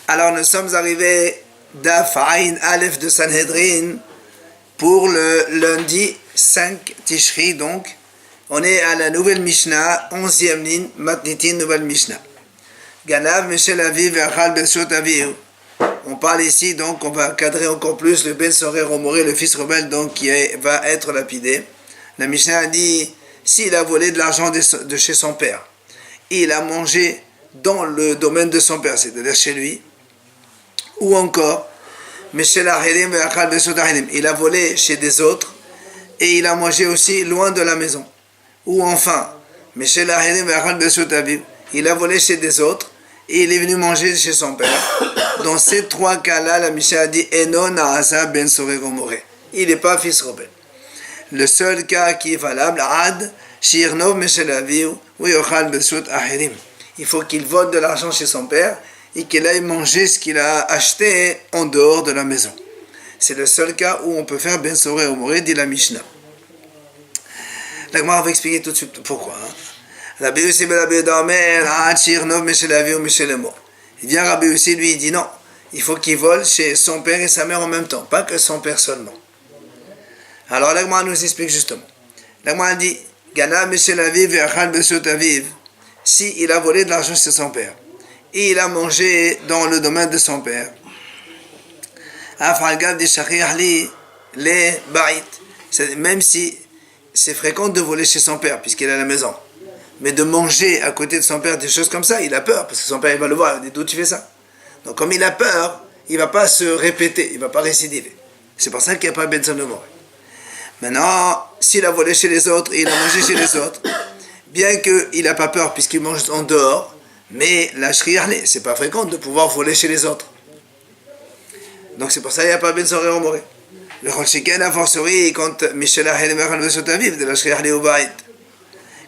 Alors nous sommes arrivés d'Af Aïn Aleph de Sanhedrin pour le lundi 5 Tishri, donc on est à la nouvelle Mishnah, 11e ligne, Matnitin, nouvelle Mishnah. Ganav Meshel Aviv Ve'achal Beshut Aviv. On parle ici, donc on va cadrer encore plus le Ben Sorer Romoré, le fils rebelle, donc qui va être lapidé. La Mishnah a dit, s'il a volé de l'argent de chez son père, il a mangé dans le domaine de son père, c'est-à-dire chez lui, ou encore, il a volé chez des autres et il a mangé aussi loin de la maison. Ou enfin, il a volé chez des autres et il est venu manger chez son père. Dans ces trois cas-là, la Mishnah a dit il n'est pas fils rebelle. Le seul cas qui est valable, il faut qu'il vole de l'argent chez son père et qu'il aille manger ce qu'il a acheté en dehors de la maison. C'est le seul cas où on peut faire Ben Soré Omoré, dit la Mishnah. La Gemara va expliquer tout de suite pourquoi. Rabbi Yossi ben Rabbi Omer, il vient Rabbi Yossi, lui, il dit non, il faut qu'il vole chez son père et sa mère en même temps, pas que son père seulement. Alors la Gemara nous explique justement. La Gemara dit, Gana Meshel Aviv et Achal Beshut Aviv, si il a volé de l'argent chez son père, et il a mangé dans le domaine de son père. Même si c'est fréquent de voler chez son père, puisqu'il est à la maison. Mais de manger à côté de son père, des choses comme ça, il a peur, parce que son père il va le voir, il dit d'où tu fais ça. Donc comme il a peur, il ne va pas se répéter, il ne va pas récidiver. C'est pour ça qu'il n'y a pas Ben Son Omoré. Maintenant, s'il a volé chez les autres, et il a mangé chez les autres, bien qu'il n'a pas peur, puisqu'il mange en dehors, mais la shri'arle, c'est pas fréquent de pouvoir voler chez les autres. Donc c'est pour ça qu'il n'y a pas Ben Soré Omoré. Le Cholchiken a fortiori quand Michel Ahelmer de la shri'arle au Baït.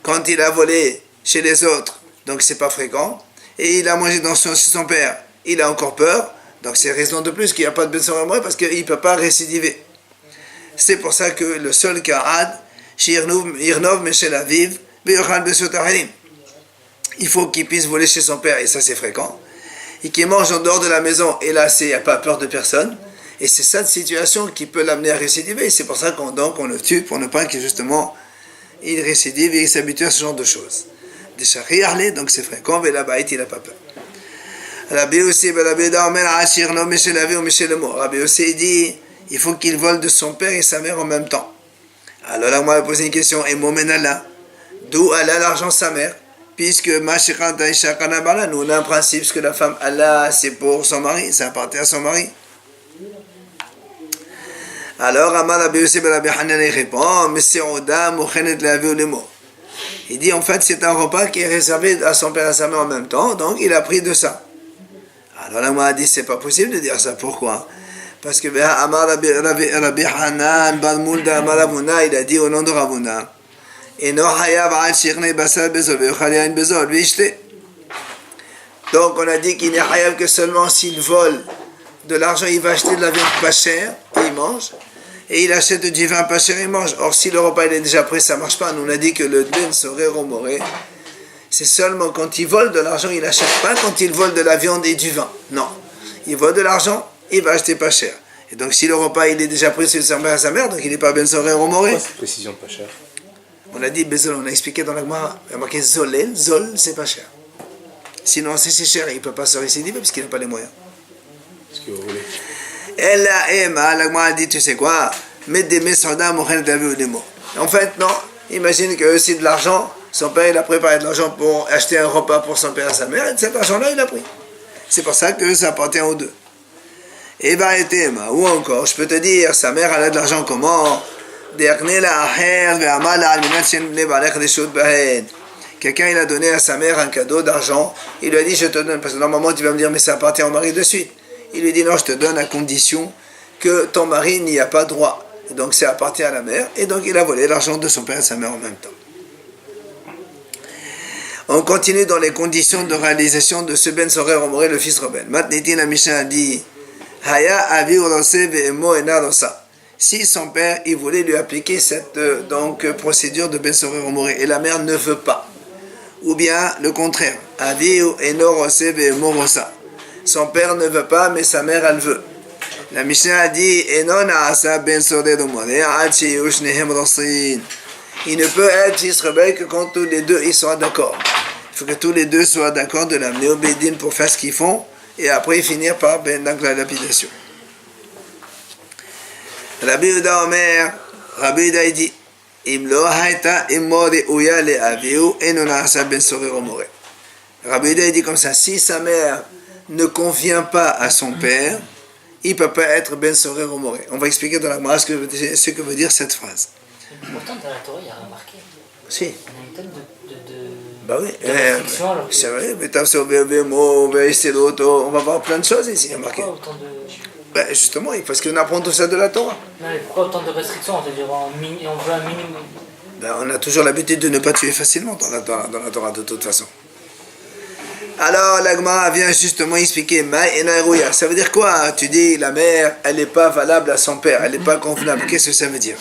Quand il a volé chez les autres, donc c'est pas fréquent, et il a mangé chez son père, il a encore peur, donc c'est raison de plus qu'il n'y a pas de Ben Soré Omoré parce qu'il ne peut pas récidiver. C'est pour ça que le seul cas Ad, Irnov Michel Aviv, Be'ochal Beshut Ahelim. Il faut qu'il puisse voler chez son père, et ça c'est fréquent, et qu'il mange en dehors de la maison, et là il n'y a pas peur de personne, et c'est cette situation qui peut l'amener à récidiver, c'est pour ça qu'on le tue, pour ne pas que justement il récidive et il s'habitue à ce genre de choses. Des shari'arle, donc c'est fréquent, mais là-bas il n'a pas peur. Rabbi aussi dit, il faut qu'il vole de son père et sa mère en même temps. Alors là on m'a posé une question, et Momenala, d'où elle a l'argent de sa mère? Puisque nous on a un principe que la femme Allah c'est pour son mari, ça appartient à son mari. Alors Amar Rabbi Yossi ben Rabbi Hanan répond, mais c'est Oda Mochenet Lavi ou les mots. Il dit en fait c'est un repas qui est réservé à son père et à sa mère en même temps, donc il a pris de ça. Alors là on m'a dit c'est pas possible de dire ça, pourquoi? Parce que Amar Rabbi Hanan ban Mulda Amar Ravuna, il a dit au nom de Ravuna. Donc on a dit qu'il n'est hayav que seulement s'il vole de l'argent, il va acheter de la viande pas chère et il mange, et il achète du vin pas cher et il mange. Or si le repas il est déjà pris, ça marche pas. Nous on a dit que le Ben Soré Romoré, c'est seulement quand il vole de l'argent, il n'achète pas quand il vole de la viande et du vin. Non, il vole de l'argent, il va acheter pas cher. Et donc si le repas il est déjà pris sur sa mère à sa mère, donc il n'est pas Ben Soré Romoré. Pourquoi cette précision de pas cher? On a dit Bezol, on a expliqué dans la Gemara, il y a marqué Zolel, Zol, c'est pas cher. Sinon, si c'est cher, il ne peut pas se récidiver parce qu'il n'a pas les moyens. Ce que vous voulez. Et la Gemara a dit, tu sais quoi, mets des messodas, mochen d'avis ou des mots. En fait, non, imagine que c'est de l'argent, son père il a préparé de l'argent pour acheter un repas pour son père et sa mère, et cet argent-là il a pris. C'est pour ça que ça appartient aux deux. Et ou encore, je peux te dire, sa mère elle a de l'argent comment? Quelqu'un il a donné à sa mère un cadeau d'argent, il lui a dit je te donne, parce que normalement tu vas me dire mais ça appartient au mari de suite. Il lui dit non, je te donne à condition que ton mari n'y a pas droit, et donc ça appartient à la mère, et donc il a volé l'argent de son père et de sa mère en même temps. On continue dans les conditions de réalisation de ce Ben Soré Romoré, le fils rebelle. Matniti la Mishnah a dit Haya avi urose ve'emo enarosa. Si son père il voulait lui appliquer cette procédure de Ben Soré Romoré et la mère ne veut pas, ou bien le contraire, avi enorose ve'emo rosa. Son père ne veut pas, mais sa mère, elle veut. La Mishnah a dit, il ne peut être fils rebelle que quand tous les deux ils soient d'accord. Il faut que tous les deux soient d'accord de l'amener au Bédine pour faire ce qu'ils font et après finir par donc, la lapidation. Rabbi Yehuda Omer, Rabbi Yehuda dit, Rabbi Yehuda dit comme ça, si sa mère ne convient pas à son père, il ne peut pas être ben sorer ou moré. On va expliquer dans la Gemara ce que veut dire cette phrase. Pourtant, dans la Torah, il y a remarqué. Si. On a une tonne de bah oui. restrictions. C'est vrai, on va voir plein de choses ici. Remarqué. Pourquoi autant de... Ben justement, parce qu'on apprend tout ça de la Torah. Non, mais pourquoi autant de restrictions? C'est-à-dire, on veut un minimum. Ben, on a toujours l'habitude de ne pas tuer facilement dans la Torah de toute façon. Alors, la Gemara vient justement expliquer ça veut dire quoi? Tu dis la mère, elle n'est pas valable à son père, elle n'est pas convenable. Qu'est-ce que ça veut dire?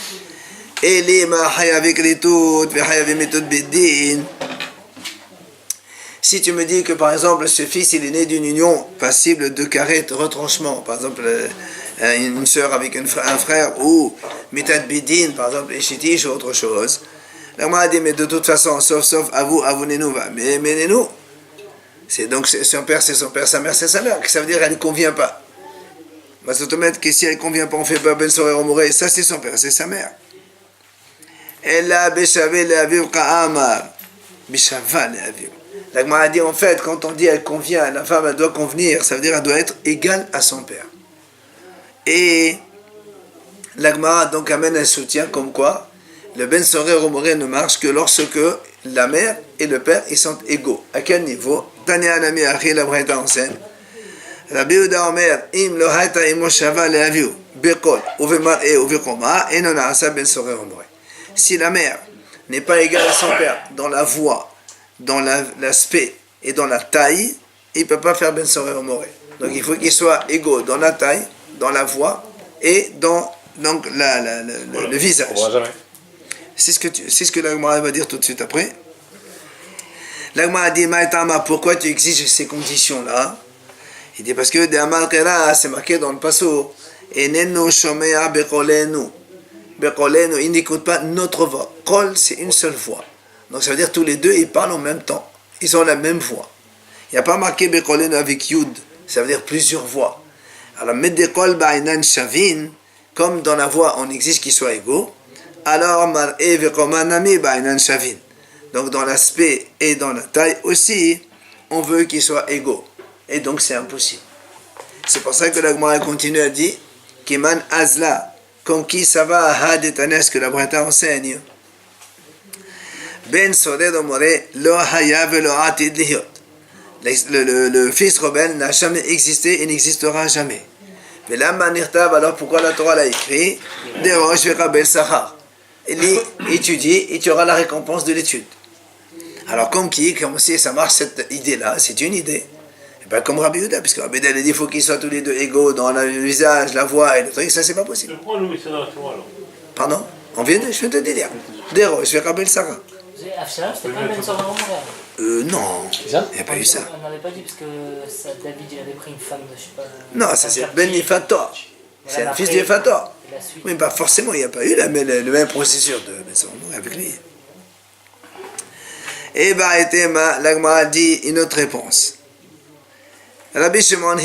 Si tu me dis que par exemple ce fils il est né d'une union passible de carré, de retranchement, par exemple une sœur avec un frère, ou mitat bidin, par exemple échitish ou autre chose, la Gemara a dit mais de toute façon, sauf avouez-nous, mais menez-nous. C'est donc son père, c'est son père, sa mère, c'est sa mère. Ça veut dire qu'elle ne convient pas. Mais ça te mettre que si elle ne convient pas, on ne fait pas ben sorer au moré. Ça, c'est son père, c'est sa mère. Elle a béchavé le aviv ka'amar. Béchava le aviv. La Gemara a dit en fait, quand on dit elle convient, la femme, elle doit convenir, ça veut dire qu'elle doit être égale à son père. Et la Gemara donc amène un soutien comme quoi le ben sorer au moré ne marche que lorsque la mère et le père, ils sont égaux. À quel niveau? Tania Anami Achi, la Braïta enseigne. Rabbi Yehuda Omer, im lo hayta imo shava le aviu, bekol, uvemar e uvekoma, et non asa ben sorer omore. Si la mère n'est pas égale à son père dans la voix, dans l'aspect et dans la taille, il ne peut pas faire ben sorer omore. Donc il faut qu'ils soient égaux dans la taille, dans la voix et dans donc, le visage. C'est ce que la Gemara va dire tout de suite après. La Gemara a dit, Maïtama, pourquoi tu exiges ces conditions-là? Il dit, parce que c'est marqué dans le passo, Enenu shomea bekolenu. Bekolenu, il n'écoute pas notre voix. Kol, c'est une seule voix. Donc ça veut dire tous les deux, ils parlent en même temps. Ils ont la même voix. Il n'y a pas marqué bekolenu avec yud. Ça veut dire plusieurs voix. Alors, medekol ba'ainan shavin, comme dans la voix, on exige qu'ils soient égaux. Alors, donc dans l'aspect et dans la taille aussi, on veut qu'ils soient égaux. Et donc c'est impossible. C'est pour ça que la Gemara continue à dire Kiman Azla, comme qui ça va à Hadetanes que la Braïta enseigne. Ben Sored Omore, lo haya velo atid lihiot. Le fils rebelle n'a jamais existé et n'existera jamais. Mais là, Manirtav, alors pourquoi la Torah l'a écrit? Derosh vekabel sachar. Étudie et tu auras la récompense de l'étude. Alors comme si ça marche cette idée-là, c'est une idée. Et pas comme Rabbi Yehuda, puisque Rabbi Yehuda dit qu'il faut qu'ils soient tous les deux égaux dans le visage, la voix et le truc, ça c'est pas possible. Pardon? Je viens de te dire. Dero, je vais Rabbi Sarah. Avshalom, c'était pas Ben sorer au moré. Non, il n'y a pas eu ça. On n'avait pas dit parce que David il avait pris une femme de je sais pas. Non, ça c'est Ben Yifator. C'est un fils de Yifator. Mais pas forcément, il n'y a pas eu le même processus de Ben avec lui. Et la Gemara dit une autre réponse. Rabbi Shimon,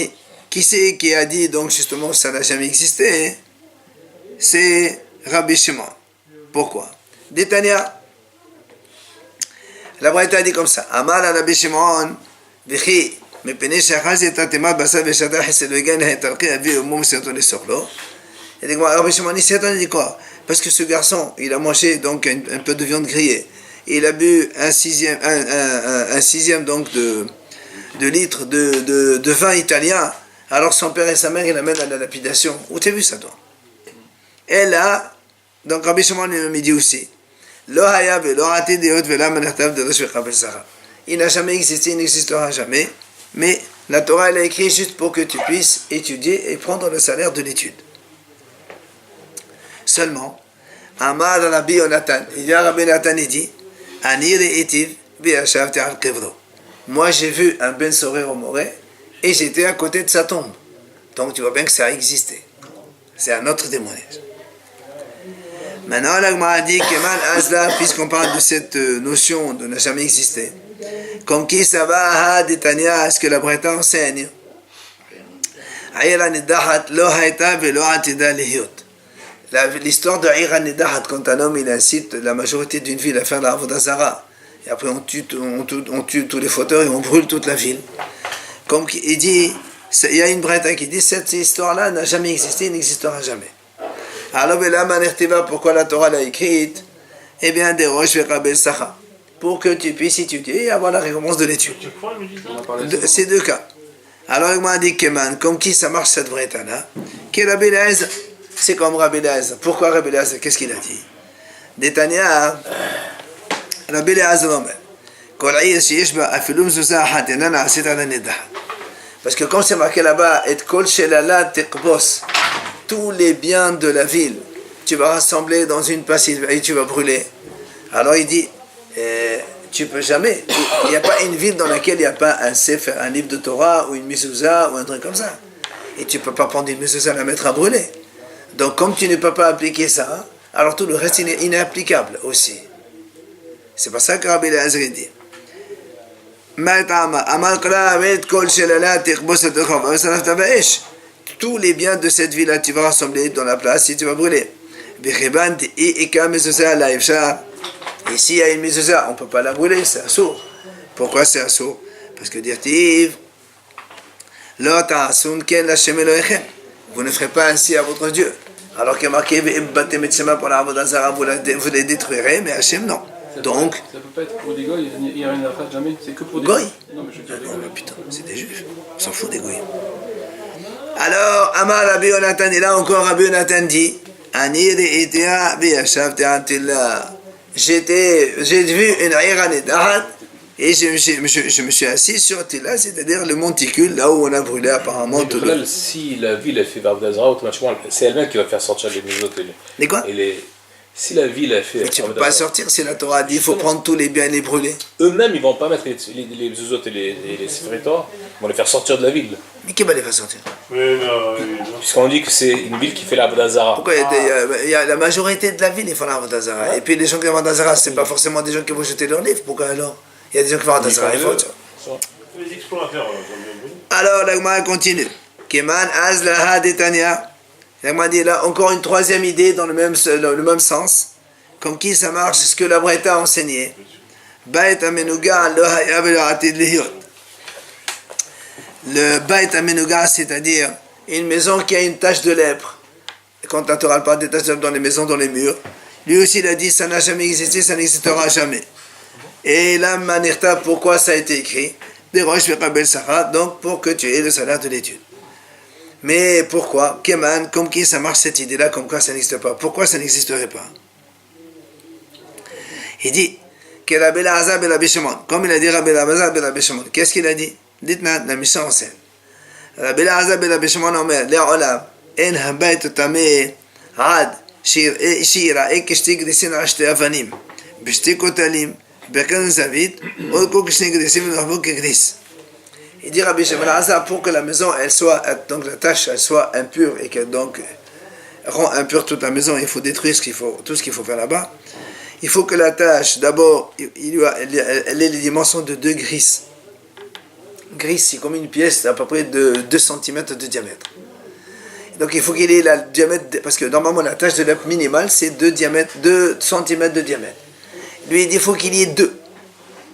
qui c'est qui a dit donc justement que ça n'a jamais existé? C'est Rabbi Shimon. Pourquoi? Détania. La Braïta a dit comme ça. Amar Rabbi Shimon, Vichi, מפני שאחר זה תתמת בשר ושתה חסד וגן התלקי אבי אמו מסרטו לסוכלו. Et donc, Rabbi Shimon s'y dit quoi? Parce que ce garçon, il a mangé donc un peu de viande grillée. Il a bu un sixième donc de litre de vin italien. Alors son père et sa mère, ils l'amènent à la lapidation. Où t'as vu ça, toi? Et là, donc Rabbi Shimon me dit aussi, Lo haya velo ati deot vela manachtav de rosh vekabel sachar. Il n'a jamais existé, il n'existera jamais. Mais la Torah, elle a écrit juste pour que tu puisses étudier et prendre le salaire de l'étude. Seulement, Amar Rabbi Yonatan, il y a Rabbi Yonatan, il dit, Ani re'itiv v'yashavti al kevro. Moi, j'ai vu un ben sorer au moré et j'étais à côté de sa tombe. Donc tu vois bien que ça a existé. C'est un autre témoignage. Maintenant, l'Agma a dit Kemal Azla, puisqu'on parle de cette notion de n'a jamais existé, comme qui ça va à Détania, est-ce que la Breta enseigne l'histoire de Aïra Nidahat, quand un homme il incite la majorité d'une ville à faire la Avodah Zara, et après on tue tous les fauteurs et on brûle toute la ville. Comme il dit, il y a une Breta qui dit cette histoire-là n'a jamais existé, il n'existera jamais. Alors, pourquoi la Torah l'a écrite? Eh bien, des roches pour que tu puisses étudier et avoir la récompense de l'étude. Ces deux cas. Alors, il m'a dit Keman, comme qui ça marche cette Breta-là? Qui est Rabbi Eliezer? C'est comme Rabbi Eliezer. Pourquoi Rabbi Eliezer? Qu'est-ce qu'il a dit? Détania, Rabbi Eliezer l'omer. Parce que comme c'est marqué là-bas, et kol shelala tekbos, tous les biens de la ville, tu vas rassembler dans une place et tu vas brûler. Alors il dit, tu peux jamais, il n'y a pas une ville dans laquelle il n'y a pas un sefer, un livre de Torah ou une mezouza ou un truc comme ça. Et tu ne peux pas prendre une mezouza et la mettre à brûler. Donc comme tu ne peux pas appliquer ça, alors tout le reste est inapplicable aussi. C'est pas ça que Rabbi Eliezer dit. Tous les biens de cette ville-là, tu vas rassembler dans la place et tu vas brûler. Et s'il y a une mezouza, on ne peut pas la brûler, c'est assourd. Pourquoi c'est assourd? Parce que dirtiv, vous ne ferez pas ainsi à votre Dieu. Alors qu'il y a marqué pour la Avodah Zara, vous les détruirez, mais Hachem non. Donc, ça peut pas être pour des goy, il n'y a rien à faire jamais, c'est que pour des goy. Non, mais je veux dire, non, mais putain, c'est des juifs, on s'en fout des goy. Alors, Amar Rabbi Yonatan, et là encore Rabbi Yonatan dit, j'ai vu une Aïra Nidahat et je me suis assis sur Tila, c'est-à-dire le monticule, là où on a brûlé apparemment tout le... Si la ville a fait Avodah Zara, automatiquement, c'est elle-même qui va faire sortir les maisons. Les quoi? Si la ville a fait... Mais tu ne peux pas sortir si la Torah dit il faut prendre tous les biens et les brûler. Eux-mêmes, ils ne vont pas mettre les zuzot et les séfrétoires, ils vont les faire sortir de la ville. Mais qui va les faire sortir? Puisqu'on dit que c'est une ville qui fait la Avodah Zara. Pourquoi il y a la majorité de la ville, ils font la Avodah Zara. Et puis les gens qui font la Avodah Zara, ce n'est pas forcément des gens qui vont jeter leurs livres. Pourquoi alors? Il y a des gens qui font la Avodah Zara, il faut les explorateurs. Alors, l'Agma continue. Keman azlaha detania. L'Agma dit là encore une troisième idée dans le même sens. Comme qui ça marche? C'est ce que la Breta a enseigné. Bait amenuga lo hayab lo atid lihiyot. Le Beit Amenuga, c'est-à-dire une maison qui a une tache de lèpre. Quand la Torah parle des taches de lèpre dans les maisons, dans les murs, lui aussi il a dit ça n'a jamais existé, ça n'existera jamais. Et là, Manirta, pourquoi ça a été écrit? Des roches Bel Sarah, donc pour que tu aies le salaire de l'étude. Mais pourquoi? Keman, comme qui ça marche cette idée-là, comme quoi ça n'existe pas? Pourquoi ça n'existerait pas? Il dit que Rabbi Elazar ben Rabbi Shimon, comme il a dit Rabbi Elazar ben Rabbi Shimon, qu'est-ce qu'il a dit? Dites-moi, la mission en scène. Rabbi Elazar ben Rabbi Shimon omer, לעולם, אין הבית הטמא עד שיראה כשתי גריסין על שתי אבנים, בשתי כותלים, בקרן זווית, או כל כשני גריסים ונרחבו כגריס. Il dit Rabbi Shimon Elazar, pour que la maison, elle soit, donc la tâche, elle soit impure et que donc rend impure toute la maison, il faut détruire tout ce qu'il faut faire là-bas. Il faut que la tâche, d'abord, elle ait les dimensions de 2 grises. Grise, c'est comme une pièce d'à peu près de 2 cm de diamètre. Donc il faut qu'il ait la diamètre, parce que normalement la tâche de lèpre minimale c'est 2 cm de diamètre. Lui il dit il faut qu'il y ait 2,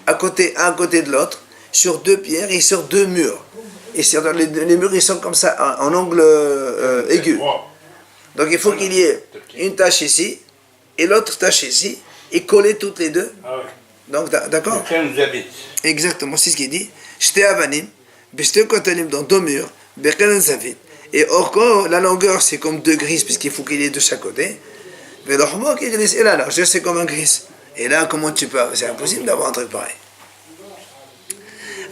un à côté de l'autre, sur 2 pierres et sur 2 murs. Et sur les murs ils sont comme ça, en angle aigu. Donc il faut qu'il y ait une tâche ici, et l'autre tâche ici, et coller toutes les deux. Donc d'accord? Exactement, c'est ce qu'il dit. J'étais avanim, j'étais kotalim dans 2 murs, bekelen zavit. Et encore, la longueur c'est comme 2 grises, puisqu'il faut qu'il y ait de chaque côté. Mais l'ormo qui glisse, et la largeur c'est comme un gris. Et là, comment tu peux? C'est impossible d'avoir un truc pareil.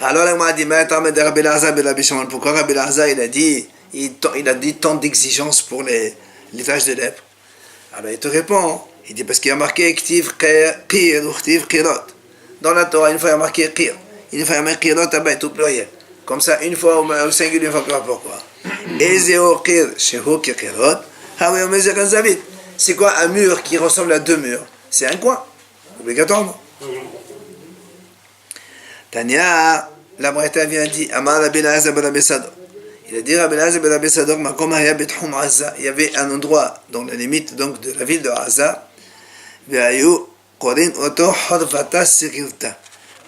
Alors, il m'a dit, mais attends, mais Rabbi Elazar ben Rabbi Shimon, pourquoi Rabbi Elazar il a dit tant d'exigences pour les tâches de lèpre? Alors, il te répond, il dit parce qu'il y a marqué Ktiv Qir ou Ktiv Qirot. Dans la Torah, une fois il y a marqué Qir. Une fois il y a marqué Qirot, tout pluriel. Comme ça, une fois au singulier, on ne va pas pourquoi. C'est quoi un mur qui ressemble à deux murs? C'est un coin, obligatoirement. Tania, la Braïta vient dire, Amar Rabbi Elazar ben Rabbi Sadok. Il a dit Rabbi Elazar ben Rabbi Sadok, il y avait un endroit dans la limite donc, de la ville de Gaza.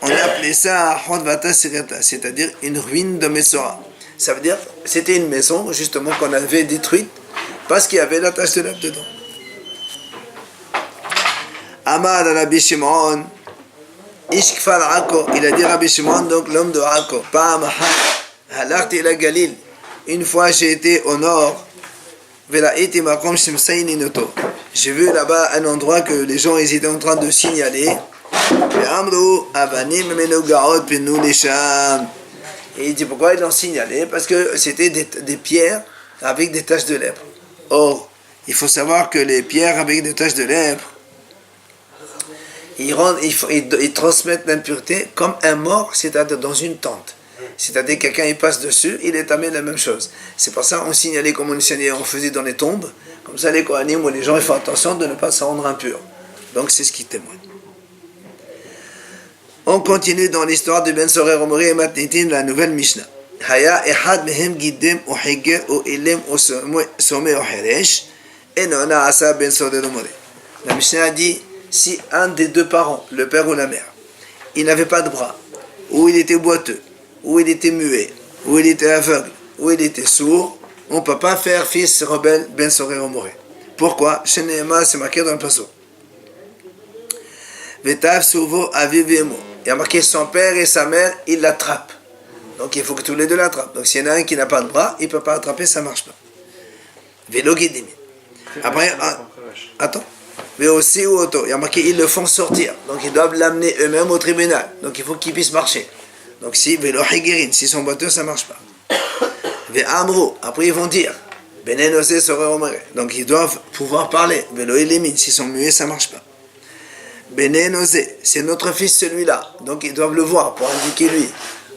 On appelait ça Hodvata Sirata, c'est-à-dire une ruine de Messora. Ça veut dire, c'était une maison justement qu'on avait détruite parce qu'il y avait la tache de lèvres dedans. Amar Rabbi Shimon, Ishkfal Akko, il a dit Rabbi Shimon, donc l'homme de Akko, Halakti ila Galil, une fois j'ai été au nord, j'ai vu là-bas un endroit que les gens ils étaient en train de signaler. Et il dit pourquoi ils l'ont signalé? Parce que c'était des pierres avec des taches de lèpre. Or, il faut savoir que les pierres avec des taches de lèpre, ils transmettent l'impureté comme un mort, c'est-à-dire dans une tente. C'est-à-dire quelqu'un il passe dessus, il est amené la même chose. C'est pour ça qu'on signalait comme on faisait dans les tombes. Comme ça les Kohanim ou les gens ils font attention de ne pas se rendre impurs. Donc c'est ce qui témoigne. On continue dans l'histoire de Ben Sorer Omori et Matnitin, la nouvelle Mishnah. Haya ehad mehem giddem o higer o ilem o some o heresh enona asa Ben Sorer Omori. La Mishnah dit si un des deux parents, le père ou la mère, il n'avait pas de bras, ou il était boiteux, ou il était muet, ou il était aveugle, ou il était sourd, on ne peut pas faire fils rebelle Ben Sorer Omori. Pourquoi? Chez Nehema, c'est marqué dans le passage. Vetav Souvo Avivemo. Il y a marqué son père et sa mère, ils l'attrapent. Donc il faut que tous les deux l'attrapent. Donc s'il y en a un qui n'a pas de bras, il ne peut pas attraper, ça ne marche pas. Vélo guidimi. Après, attends. Mais aussi ou auto. Il y a marqué, ils le font sortir. Donc ils doivent l'amener eux-mêmes au tribunal. Donc il faut qu'ils puissent marcher. Donc si vélo higirin, s'ils sont boiteux, ça ne marche pas. Vé amro. Après ils vont dire, benenosé sera omere. Donc ils doivent pouvoir parler. Vélo élimine. S'ils sont muets, ça ne marche pas. Benenosé, c'est notre fils celui-là. Donc ils doivent le voir pour indiquer lui.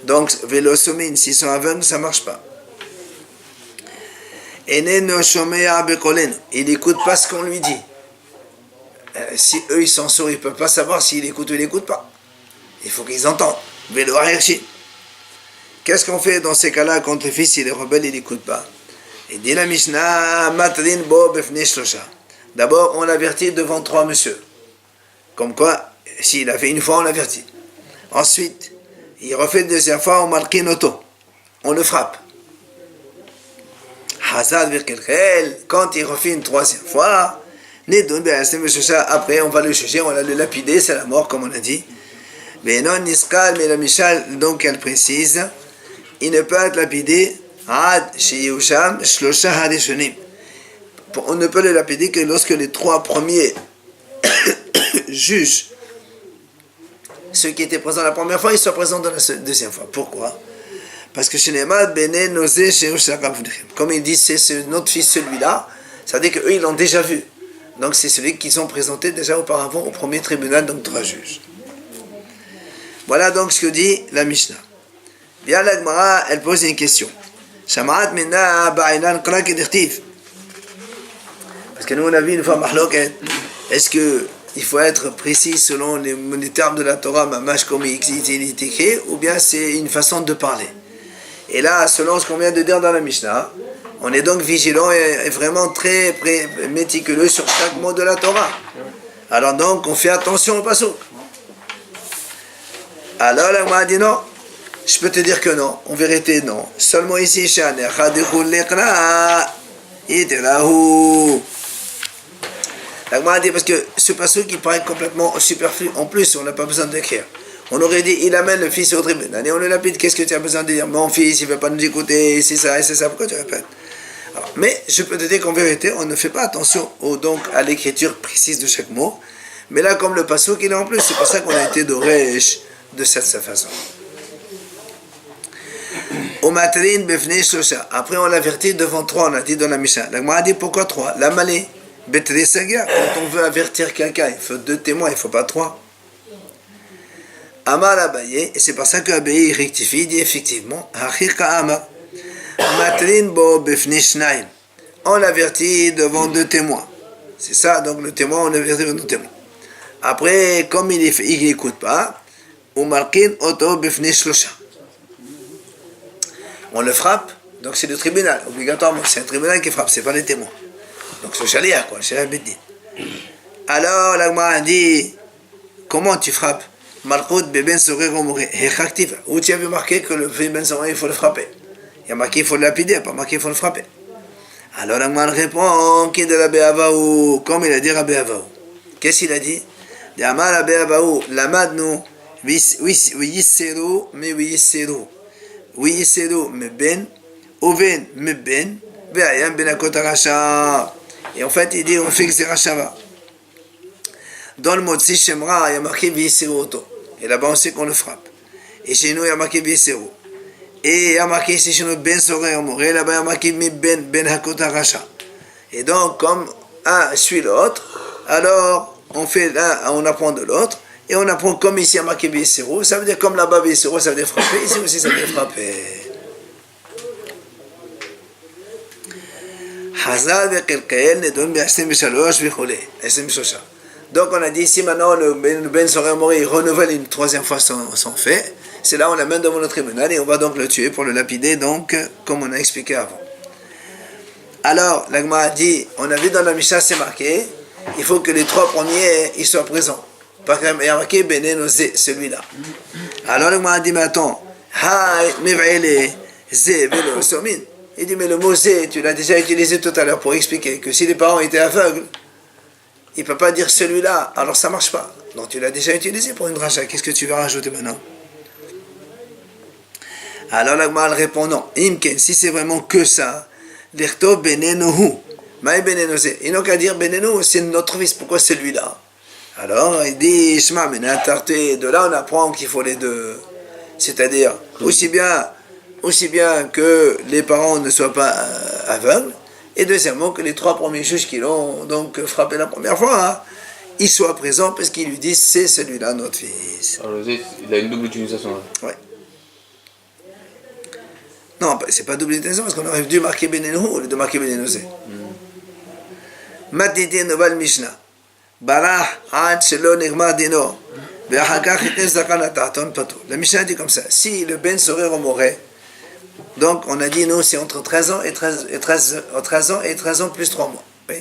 Donc vélosomine, s'ils sont aveugles, ça ne marche pas. Eneno shomea bekoleno. Il n'écoute pas ce qu'on lui dit. Si eux ils sont sourds, ils ne peuvent pas savoir s'il écoute ou il n'écoute pas. Il faut qu'ils entendent. Vélo ahershi. Qu'est-ce qu'on fait dans ces cas-là quand le fils il est rebelle, il n'écoute pas? Il dit la Mishnah, matrin bo befne shlosha. D'abord, on l'avertit devant trois messieurs. Comme quoi, s'il a fait une fois, on l'avertit. Ensuite, il refait une deuxième fois, on marque une auto. On le frappe. Hazad virkelchel, quand il refait une troisième fois, après on va le juger, on va le lapider, c'est la mort comme on a dit. Mais non, Niskal, mais la Michal, donc elle précise, il ne peut être lapidé, Ad, chez Yusham, Shlosha Hadeshonim. On ne peut le lapider que lorsque les trois premiers juges, ceux qui étaient présents la première fois, ils sont présents dans la deuxième fois. Pourquoi? Parce que chez les malades, comme ils disent, c'est notre fils celui-là, ça veut dire qu'eux, ils l'ont déjà vu. Donc c'est celui qu'ils ont présenté déjà auparavant au premier tribunal, donc trois juges. Voilà donc ce que dit la Mishnah. Bien la Gemara, elle pose une question. Parce que nous on a vu une fois mahloket. Est-ce que il faut être précis selon les termes de la Torah, mamash comme il est écrit, ou bien c'est une façon de parler? Et là, selon ce qu'on vient de dire dans la Mishnah, on est donc vigilant et vraiment très méticuleux sur chaque mot de la Torah. Alors donc, on fait attention au passouk. Alors là, on m'a dit non. Je peux te dire que non. En vérité, non. Seulement ici, Shan, la dit parce que ce passage qui paraît complètement superflu, en plus on n'a pas besoin d'écrire. On aurait dit il amène le fils au tribunal et on le lapide, qu'est-ce que tu as besoin de dire? Mon fils il ne veut pas nous écouter, c'est ça, pourquoi tu répètes? Alors, mais je peux te dire qu'en vérité on ne fait pas attention donc à l'écriture précise de chaque mot, mais là comme le passage il est en plus, c'est pour ça qu'on a été d'Oresh de cette façon. Après on l'avertit devant trois, on a dit dans la Mishnah. La Gemara a dit pourquoi trois? La malée. Quand on veut avertir quelqu'un, il faut deux témoins, il ne faut pas trois. Amar Abaye, et c'est pour ça qu'Abaye rectifie, il dit effectivement, Hachika Amar, Matrin bo befni shnaim. On l'avertit devant deux témoins. C'est ça, donc le témoin, on l'avertit devant deux témoins. Après, comme il n'écoute pas, on marquine auto befni shlosha. On le frappe, donc c'est le tribunal, obligatoirement. C'est un tribunal qui frappe, c'est pas les témoins. Donc c'est le chalia, quoi, le chalia Beddin. Alors, l'Agma a dit, comment tu frappes? Malchut beben sourire au mourir. Où tu avais marqué que le ben sourire, il faut le frapper. Il y a marqué il faut le lapider, pas marqué il faut le frapper. Alors l'Agma répond, qui de la Béavaou, comme il a dit Rabbi Avaou. Qu'est-ce qu'il a dit? De Amar Rabbi Avaou, la madnu, Yiseru, mais Yiseru. Yiseru, mais ben, Oven, mais ben, Be'ayam ben akota racha. Et en fait, il dit, on fait que c'est rachava. Dans le mot Tsi Shemra, il y a marqué Yiseru auto. Et là-bas, on sait qu'on le frappe. Et chez nous, il y a marqué Yiseru. Et il y a marqué ici chez nous Ben Soré Omor. Et là-bas, il y a marqué Mi Ben Hakota Racha. Et donc, comme un suit l'autre, alors on fait là, on apprend de l'autre. Et on apprend comme ici, il y a marqué Bisero. Ça veut dire comme là-bas, Bisero, ça veut dire frapper. Ici aussi, ça veut dire frapper. Hazal Bekelkael Nedon Biastim Bishalosh Bichole. Estim Bishosha. Donc, on a dit ici maintenant, le Ben Soré Omor, il renouvelle une troisième fois son fait. C'est là on l'amène devant le tribunal et on va donc le tuer pour le lapider, donc comme on a expliqué avant. Alors, l'Agma a dit, on a vu dans la Mishnah, c'est marqué, il faut que les trois premiers ils soient présents. Par exemple, il y a marqué Benenosé, celui-là. Alors l'Agma a dit, mais attends, il dit, mais le mot zé, tu l'as déjà utilisé tout à l'heure pour expliquer que si les parents étaient aveugles, il ne peut pas dire celui-là, alors ça ne marche pas. Donc tu l'as déjà utilisé pour une dracha, qu'est-ce que tu vas rajouter maintenant? Alors l'Agma répond non. Imken, si c'est vraiment que ça, l'erto benenohu. Maï benenose. Il n'a qu'à dire benenu, c'est notre fils. Pourquoi celui-là? Alors il dit Shma menatarté. De là on apprend qu'il faut les deux. C'est-à-dire aussi bien que les parents ne soient pas aveugles, et deuxièmement que les trois premiers juges qui l'ont donc frappé la première fois, hein, ils soient présents parce qu'ils lui disent c'est celui-là notre fils. Alors le Z, il a une double utilisation. Ouais. Non, c'est pas double intention parce qu'on aurait dû marquer Benenu au lieu de marquer Benenosé. Matiti Noval Mishnah. Barah Ad Shelo Nigmar Dino. Be'achakach Iknes Zakan Ataton Pato. La Mishnah dit comme ça. Si le Ben Soré Romoré, donc on a dit nous c'est entre 13 ans et 13 ans plus 3 mois. Oui.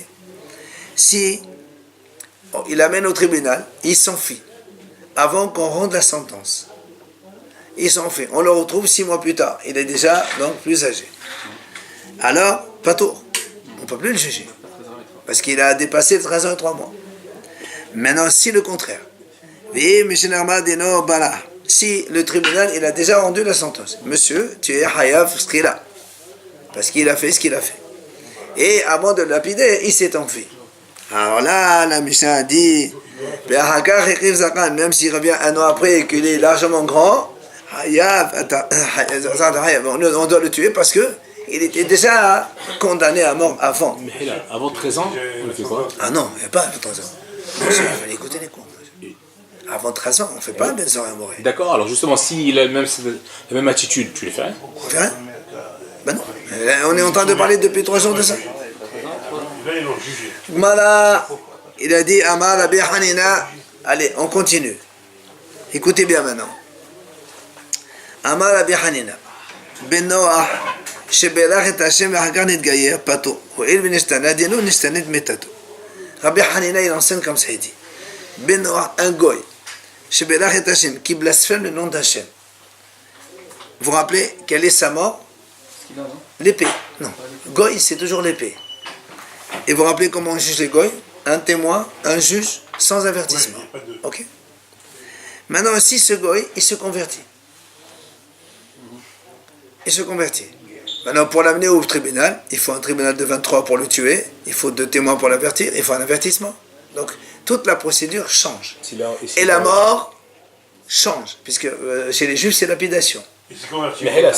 Si il l'amène au tribunal, il s'enfuit avant qu'on rende la sentence. Il s'en fait. On le retrouve 6 mois plus tard. Il est déjà donc plus âgé. Alors, pas tour. On ne peut plus le juger. Parce qu'il a dépassé 13 ans et 3 mois. Maintenant, si le contraire. Si le tribunal il a déjà rendu la sentence. Monsieur, tu es hayav skila. Parce qu'il a fait ce qu'il a fait. Et avant de le lapider, il s'est enfui. Alors là, la Mishnah a dit, même s'il revient un an après et qu'il est largement grand, on doit le tuer parce que il était déjà condamné à mort avant. Mais là, avant 13 ans, on le fait quoi? Ah non, il n'y a pas avant 13 ans. Il fallait écouter les cours. Avant 13 ans, on ne fait pas un Ben Soré Omoré. D'accord, alors justement, s'il a la même attitude, tu les fais rien? On fait rien? Ben non. On est en train de parler depuis 3 jours de ça. Mala, il a dit Amar Rabbi Hanina. Allez, on continue. Écoutez bien maintenant. Amar Rabbi Hanina. Ben Noach, שבלח את השם ואחר כך נתגייר, פטור. הואיל ונשתנה דינו, נשתנית מתתו. Rabbi Hanina, il enseigne comme ça, il dit. Ben Noach, un goy, שבלח את השם, qui blasphème le nom d'Hachem. Vous vous rappelez quelle est sa mort? L'épée. Non. Goy, c'est toujours l'épée. Et vous vous rappelez comment on juge les goy? Un témoin, un juge, sans avertissement. Ok. Maintenant, si ce goy, il se convertit. Il se convertit. Maintenant, pour l'amener au tribunal, il faut un tribunal de 23 pour le tuer, il faut 2 témoins pour l'avertir, il faut un avertissement. Donc, toute la procédure change. Et la mort change, puisque chez les juifs, c'est lapidation. Mais là,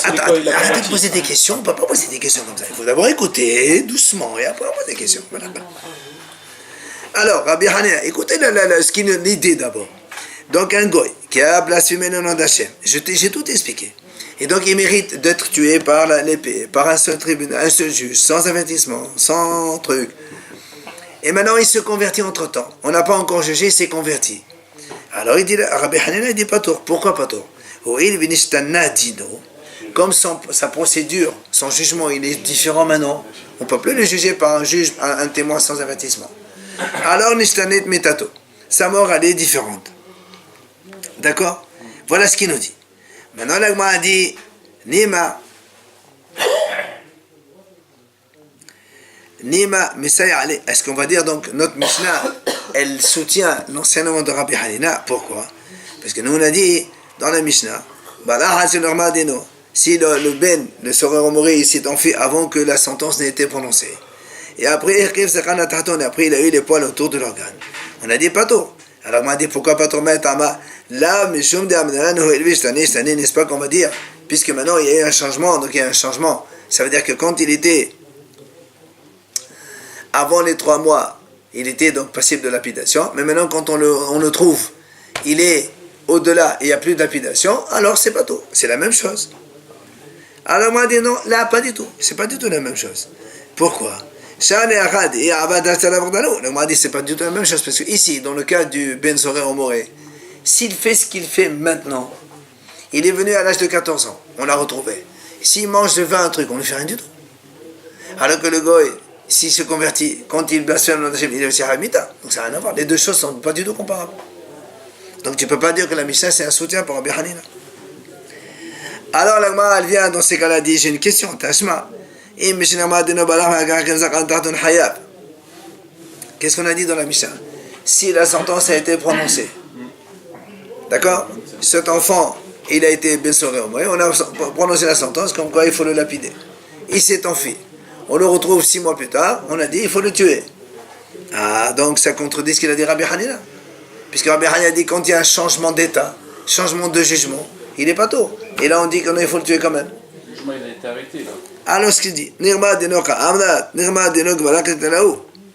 arrêtez de poser des questions, on ne peut pas poser des questions comme ça. Il faut d'abord écouter doucement et après on pose des questions. Voilà. Alors, Rabbi Hanina, écoutez l'idée d'abord. Donc un goy qui a blasphémé le nom d'Hachem, j'ai tout expliqué. Et donc il mérite d'être tué par l'épée, par un seul tribunal, un seul juge, sans avertissement, sans truc. Et maintenant il se convertit entre temps. On n'a pas encore jugé, il s'est converti. Alors il dit, Rabbi Hanina il dit pas tort. Pourquoi pas tort? Comme sa procédure, son jugement, il est différent maintenant. On ne peut plus le juger par un juge, un témoin sans avertissement. Alors nishtanet metato. Sa mort, elle est différente. D'accord? Voilà ce qu'il nous dit. Maintenant, l'Agma a dit, Nima, mais ça y est, est-ce qu'on va dire donc, notre Mishnah, elle soutient l'enseignement de Rabbi Hanina? Pourquoi? Parce que nous, on a dit, dans la Mishnah, si le Ben, le soreur mourir, il s'est enfui avant que la sentence n'ait été prononcée. Et après, il a eu les poils autour de l'organe. On a dit pas tôt. Alors on m'a dit pourquoi pas trop mettre là, mais n'est-ce pas qu'on va dire, puisque maintenant il y a eu un changement, donc il y a un changement. Ça veut dire que quand il était avant les 3 mois, il était donc passible de lapidation, mais maintenant quand on le trouve, il est au-delà et il n'y a plus de lapidation, alors c'est pas tout, c'est la même chose. Alors on m'a dit non, là pas du tout, c'est pas du tout la même chose. Pourquoi? On m'a dit c'est pas du tout la même chose, parce que ici, dans le cas du Ben Soré Omoré, s'il fait ce qu'il fait maintenant, il est venu à l'âge de 14 ans, on l'a retrouvé. S'il mange de vin un truc, on ne lui fait rien du tout. Alors que le goy, s'il se convertit, quand il blasphème, il est aussi haramita. Donc ça n'a rien à voir. Les deux choses ne sont pas du tout comparables. Donc tu ne peux pas dire que la Mishnah c'est un soutien pour Rabbi Hanina. Alors la Gemara, elle vient dans ces cas-là, dit j'ai une question, Tashma. Qu'est-ce qu'on a dit dans la Mishnah? Si la sentence a été prononcée, d'accord? Cet enfant, il a été bensoré au moins, on a prononcé la sentence comme quoi il faut le lapider. Il s'est enfui. On le retrouve 6 mois plus tard, on a dit il faut le tuer. Ah, donc ça contredit ce qu'il a dit Rabbi Hanina. Puisque Rabbi Hanina a dit quand il y a un changement d'état, changement de jugement, il n'est pas tôt. Et là on dit qu'il faut le tuer quand même. Le jugement il a été arrêté là. Alors ce qu'il dit,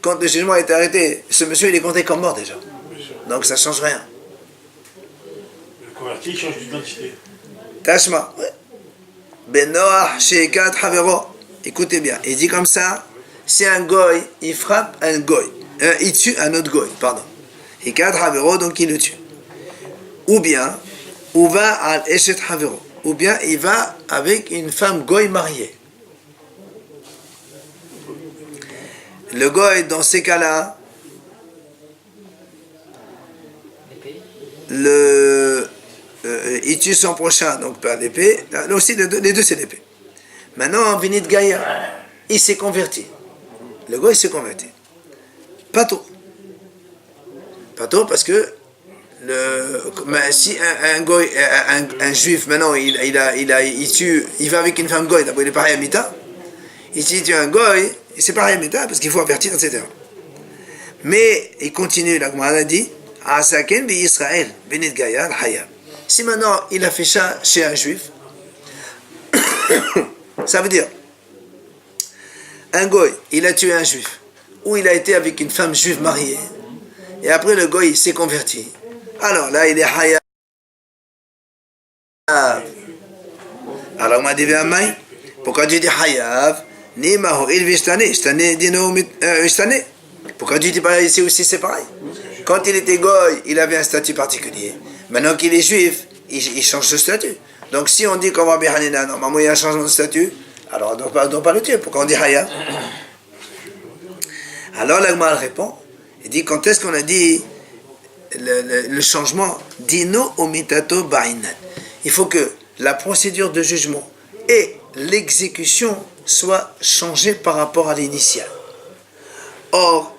quand le jugement a été arrêté, ce monsieur il est compté comme mort déjà. Donc ça ne change rien. Le converti change d'identité. Tashma. Benoah Shekat Havero. Écoutez bien, il dit comme ça, si un goy, il frappe un goy, il tue un autre goy, pardon. Shekat Havero, donc il le tue. Ou bien, ou va al Eshet Havero. Ou bien il va avec une femme goy mariée. Le goy, dans ces cas-là, il tue son prochain, donc par l'épée. Là aussi, les deux c'est l'épée. Maintenant, Vinit Gaïa, il s'est converti. Le goy s'est converti. Pas tôt. Pas tôt parce que si un goy, un juif, maintenant, il va avec une femme goy, d'abord il est pareil à Mita. Il tue un goy, c'est pareil à Mita parce qu'il faut avertir, etc. Mais il continue, la Gemara dit, Asaken bi Israël, Benit Gayal, Hayab. Si maintenant il a fait ça chez un juif, ça veut dire, un goy, il a tué un juif, ou il a été avec une femme juive mariée, et après le goy s'est converti. Alors là, il est Hayab. Alors on m'a dit, pourquoi tu dis Hayab? Pourquoi tu dis pas ici aussi c'est pareil? Quand il était goy, il avait un statut particulier. Maintenant qu'il est juif, il change de statut. Donc si on dit comme Rabbi Hanina, normalement il y a un changement de statut, alors on ne doit pas le tuer. Pourquoi on dit Hayab? Alors l'Agma répond, il dit quand est-ce qu'on a dit le changement? Dino omitato ba'inan. Il faut que la procédure de jugement et l'exécution soient changées par rapport à l'initiale. Or,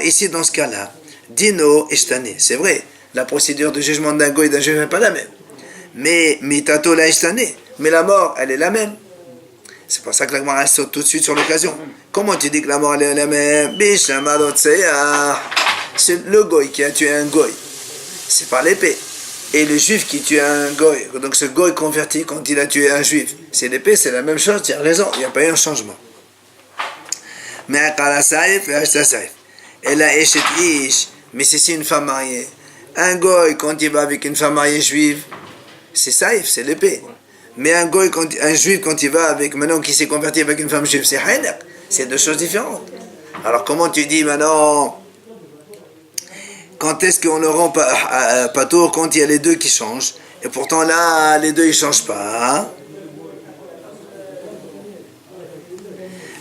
ici dans ce cas-là, dino ishtane. C'est vrai, la procédure de jugement d'un goy et d'un juif n'est pas la même. Mais mitato la ishtane. Mais la mort, elle est la même. C'est pour ça que la Gemara saute tout de suite sur l'occasion. Comment tu dis que la mort elle est la même? C'est le goy qui a tué un goy. C'est par l'épée. Et le juif qui tue un goy. Donc ce goy converti quand il a tué un juif. C'est l'épée, c'est la même chose, tu as raison. Il n'y a pas eu un changement. Mais elle a échet ish. Mais si c'est une femme mariée. Un goy, quand il va avec une femme mariée juive, c'est saïf, c'est l'épée. Mais un goy, un juif, quand il va avec, maintenant qui s'est converti avec une femme juive, c'est haïnak. C'est deux choses différentes. Alors comment tu dis maintenant, quand est-ce qu'on ne rend pas tour quand il y a les deux qui changent? Et pourtant là, les deux ils ne changent pas. Hein?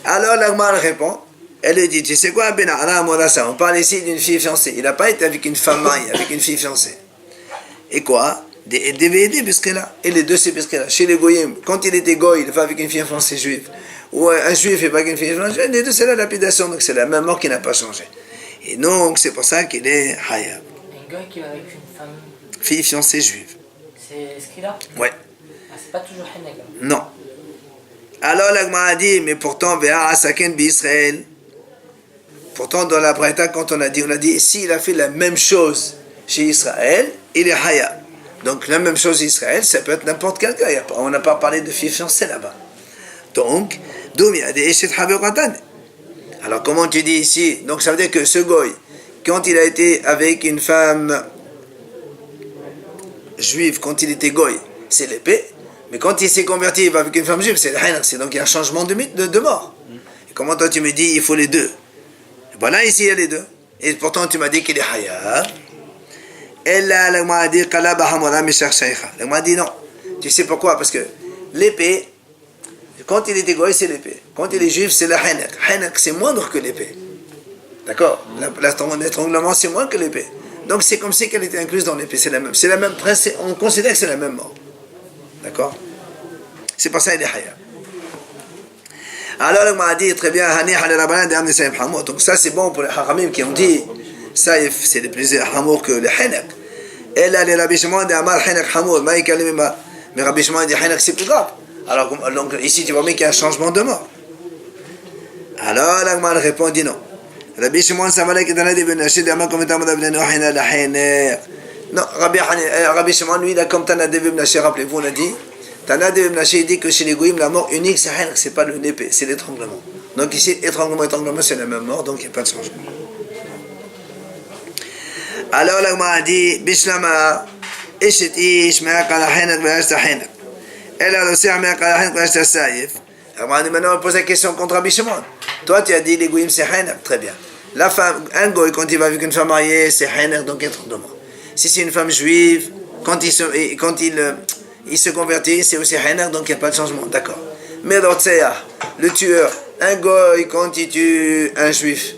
Alors l'Agmar répond, elle lui dit, tu sais quoi, Ben Aram, on parle ici d'une fille fiancée. Il n'a pas été avec une femme mariée, avec une fille fiancée. Et quoi? Et les deux c'est Biskela. Chez les Goyim, quand il était Goy, il va avec une fille fiancée juive. Ou un juif, il va avec une fille fiancée. Les deux c'est la lapidation, donc c'est la même mort qui n'a pas changé. Et donc c'est pour ça qu'il est Hayab. Un gars qui va avec une femme. Fille fiancée juive. C'est ce qu'il a? Ouais. Ah, c'est pas toujours Hennek. Non. Alors l'Agma a dit, mais pourtant, Béa Saken Israël. Pourtant, dans la Braïta, quand on a dit, s'il a fait la même chose chez Israël, il est Hayab. Donc la même chose Israël, ça peut être n'importe quel cas. On n'a pas parlé de fille fiancée là-bas. Donc, d'où il y a des Eshet Haberatan. Alors comment tu dis ici? Donc ça veut dire que ce goy, quand il a été avec une femme juive, quand il était goy, c'est l'épée. Mais quand il s'est converti, il va avec une femme juive, c'est le haïnak. C'est donc il y a un changement de mort. Et comment toi tu me dis il faut les deux? Voilà, ici il y a les deux. Et pourtant tu m'as dit qu'il est hayab. Et là, l'Agma a dit l'Agma a dit non. Tu sais pourquoi? Parce que l'épée, quand il était goy, c'est l'épée. Quand il est juif, c'est le haïnak. Haïnak, c'est moindre que l'épée. D'accord? L'étranglement, c'est moins que l'épée. Donc c'est comme si qu'elle était incluse dans l'épée. C'est la même on considère que c'est la même mort. D'accord? C'est pour ça qu'il est hayab. Alors, l'Agma a dit très bien, donc ça c'est bon pour les haramim qui ont dit saïf, c'est le plus hamour que le hanak. Et là, les Rabbi Shimon dit Amar hanak hamour, mais Rabbi Shimon dit hanak c'est plus grave. Alors, donc, ici tu vois bien qu'il y a un changement de mort. Alors, l'Agma répond, dit non. Rabbi Shimon s'avalait que dans la divination, dit Amar comme étant madame de Nohina la hanak. Non, Rabbi Shimon, lui, il a comme Tana Devim Naché, rappelez-vous, on a dit, Tana Devim Naché, il dit que chez les Goïm, la mort unique, c'est pas l'épée, c'est l'étranglement. Donc ici, étranglement, c'est la même mort, donc il n'y a pas de changement. Alors, l'Agma a dit, Bishlama, Ishet Ish, Me'ak ala Hinak, Ve'ashta Hinak. Elle a aussi Me'ak ala Hinak, Ve'ashta Saïf. L'Agma a dit, maintenant, on pose la question contre Rabbi Shimon. Toi, tu as dit, les Goïm, c'est Hinak, très bien. La femme, un Goï, quand il va avec une femme mariée, c'est Hinak, donc étranglement. Si c'est une femme juive, quand il se convertit, c'est aussi haïnak, donc il n'y a pas de changement. D'accord. Mais Rotseah, le tueur, un goy, quand il tue un juif,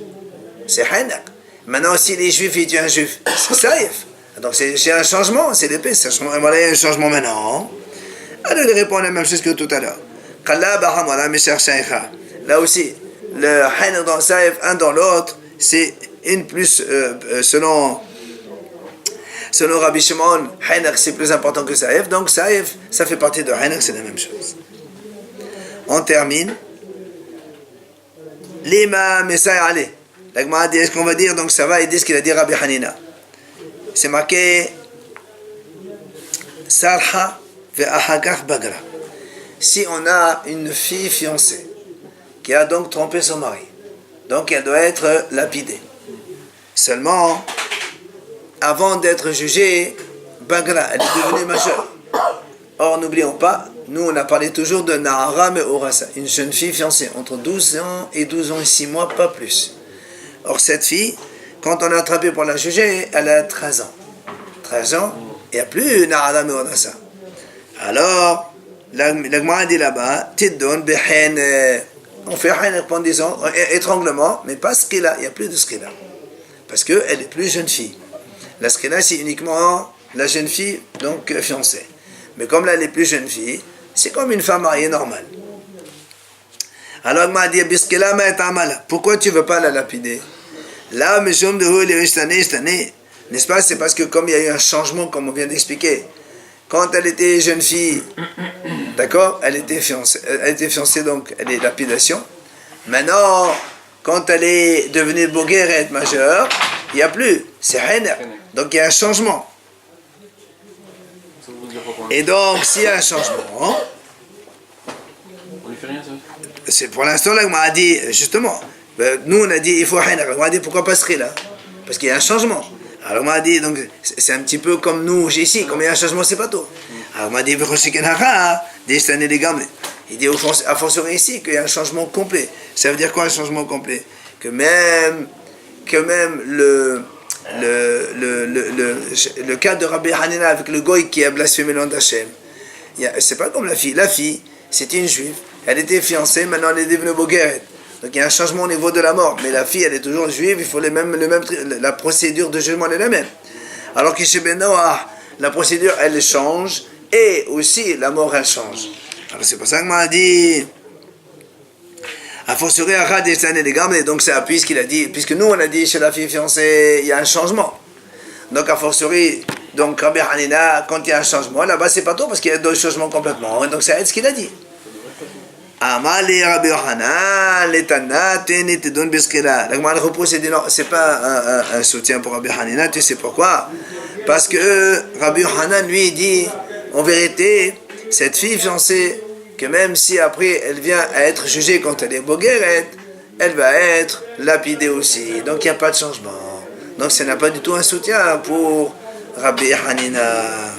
c'est haïnak. Maintenant, si les juifs, ils tuent un juif, c'est saïf. Donc c'est un changement, c'est l'épée. Voilà, il y a un changement maintenant. Alors il répond la même chose que tout à l'heure. Là aussi, le haïnak dans le saïf, un dans l'autre, c'est une plus, selon Rabbi Shimon, Haïnak c'est plus important que Saïf, donc Saïf, ça fait partie de Haïnak, c'est la même chose. On termine. L'imam Messaï Ali. L'Agma a dit, est-ce qu'on va dire, donc ça va, ils disent qu'il a dit Rabbi Hanina. C'est marqué Sarha ve'ahagach bagra. Si on a une fille fiancée qui a donc trompé son mari, donc elle doit être lapidée. Seulement, avant d'être jugée, Bagra, elle est devenue majeure. Or, n'oublions pas, nous on a parlé toujours de Nahara mais Orasa, une jeune fille fiancée, entre 12 ans et 12 ans et 6 mois, pas plus. Or, cette fille, quand on l'a attrapée pour la juger, elle a 13 ans. 13 ans, il n'y a plus Nahara mais Orasa. Alors, l'Agma dit là-bas, Tiddon behen, on fait rien pendant 10 ans, étranglement, mais pas ce qu'il a, il n'y a plus de ce qu'il a. Parce qu'elle est plus jeune fille. La skina, c'est uniquement la jeune fille, donc fiancée. Mais comme là, elle est plus jeune fille, c'est comme une femme mariée normale. Alors, il m'a dit, pourquoi tu ne veux pas la lapider? Là, n'est-ce pas? C'est parce que comme il y a eu un changement, comme on vient d'expliquer, quand elle était jeune fille, d'accord, elle était fiancée, donc elle est lapidation. Maintenant, quand elle est devenue boguère et majeure, il n'y a plus, c'est haïnak. Donc il y a un changement. Et donc, s'il y a un changement, On lui fait rien, ça? c'est pour l'instant, là, on m'a dit, justement, nous on a dit, il faut haïnak. On m'a dit, pourquoi pas ce là? Parce qu'il y a un changement. Alors on m'a dit, donc c'est un petit peu comme nous ici, comme il y a un changement, c'est pas tout. Alors on m'a dit, il dit à fortiori ici qu'il y a un changement complet. Ça veut dire quoi un changement complet? Que même le cas de Rabbi Hanina avec le goy qui a blasphémé le nom d'Hachem, c'est pas comme la fille. La fille, c'était une juive, elle était fiancée, maintenant elle est devenue bogueret. Donc il y a un changement au niveau de la mort. Mais la fille, elle est toujours juive, il faut la procédure de jugement est la même. Alors que chez Benoah, la procédure, elle change, et aussi la mort, elle change. Alors c'est pour ça que m'a dit, a fortiori, donc c'est puisqu'il a dit, puisque nous on a dit chez la fille fiancée, il y a un changement. Donc a fortiori, donc Rabbi Hanina, quand il y a un changement, là-bas c'est pas tout, parce qu'il y a deux changements complètement. Donc c'est ce qu'il a dit. Amali Rabbi Hanan, l'Etana, Teni, te donne Beskela. La Gemara repousse et dit non, c'est pas un soutien pour Rabbi Hanina, tu sais pourquoi? Parce que Rabbi Hanan lui dit, en vérité, cette fille fiancée, que même si après elle vient à être jugée quand elle est bogueret, elle va être lapidée aussi. Donc il n'y a pas de changement. Donc ça n'a pas du tout un soutien pour Rabbi Hanina.